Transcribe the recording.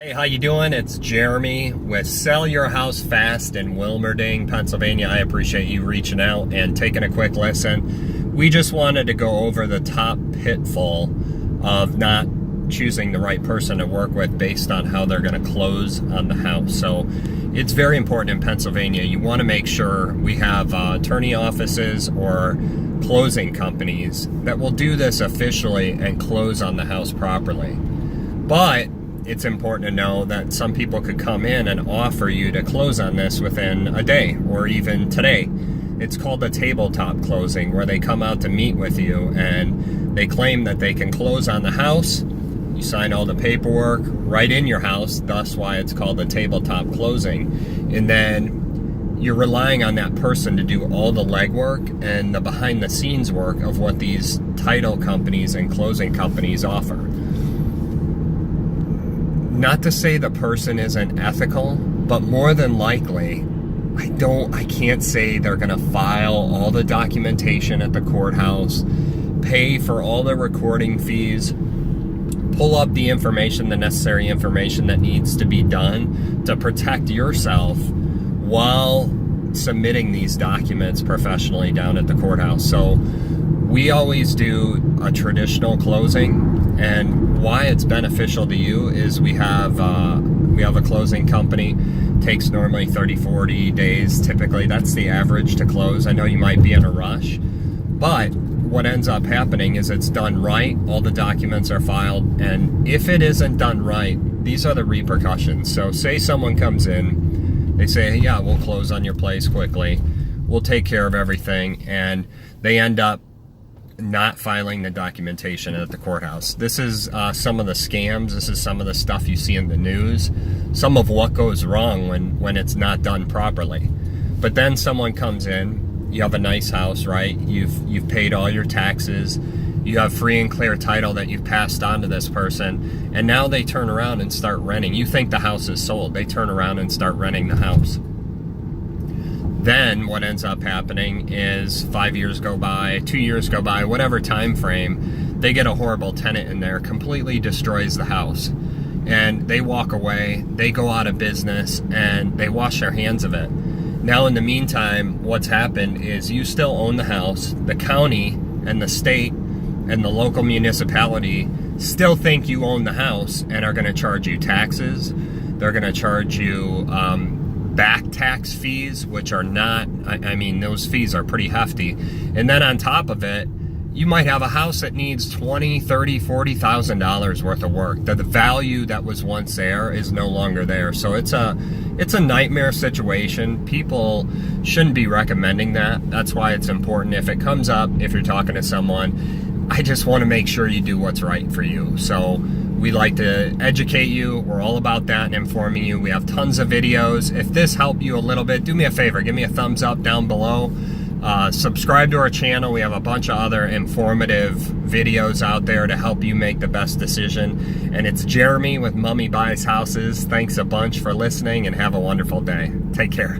Hey, how you doing? It's Jeremy with Sell Your House Fast in Wilmerding, Pennsylvania. I appreciate you reaching out and taking a quick listen. We just wanted to go over the top pitfall of not choosing the right person to work with based on how they're going to close on the house. So it's very important in Pennsylvania. You want to make sure we have attorney offices or closing companies that will do this officially and close on the house properly. But it's important to know that some people could come in and offer you to close on this within a day or even today. It's called a tabletop closing, where they come out to meet with you and they claim that they can close on the house. You sign all the paperwork right in your house, thus why it's called a tabletop closing. And then you're relying on that person to do all the legwork and the behind the scenes work of what these title companies and closing companies offer. Not to say the person isn't ethical, but more than likely, I can't say they're gonna file all the documentation at the courthouse, pay for all the recording fees, pull up the information, the necessary information that needs to be done to protect yourself while submitting these documents professionally down at the courthouse. So we always do a traditional closing, and why it's beneficial to you is we have a closing company. Takes normally 30-40 days typically. That's the average to close. I know you might be in a rush, but what ends up happening is it's done right, all the documents are filed, and if it isn't done right, these are the repercussions. So say someone comes in, they say, hey, yeah, we'll close on your place quickly, we'll take care of everything, and they end up not filing the documentation at the courthouse. This is some of the scams. This is some of the stuff you see in the news. Some of what goes wrong when it's not done properly. But then someone comes in, you have a nice house, right? You've paid all your taxes, you have free and clear title that you've passed on to this person, and now they turn around and start renting. You think the house is sold. They turn around and start renting the house. Then what ends up happening is 5 years go by, 2 years go by, whatever time frame, they get a horrible tenant in there, completely destroys the house. And they walk away, they go out of business, and they wash their hands of it. Now in the meantime, what's happened is you still own the house. The county and the state and the local municipality still think you own the house and are gonna charge you taxes. They're gonna charge you back tax fees, which are not, I mean, those fees are pretty hefty. And then on top of it, you might have a house that needs $20,000, $30,000, $40,000 worth of work. The value that was once there is no longer there. So it's a nightmare situation. People shouldn't be recommending that. That's why it's important. If it comes up, if you're talking to someone, I just want to make sure you do what's right for you. So we like to educate you. We're all about that and informing you. We have tons of videos. If this helped you a little bit, do me a favor, give me a thumbs up down below. Subscribe to our channel. We have a bunch of other informative videos out there to help you make the best decision. And it's Jeremy with Mummy Buys Houses. Thanks a bunch for listening and have a wonderful day. Take care.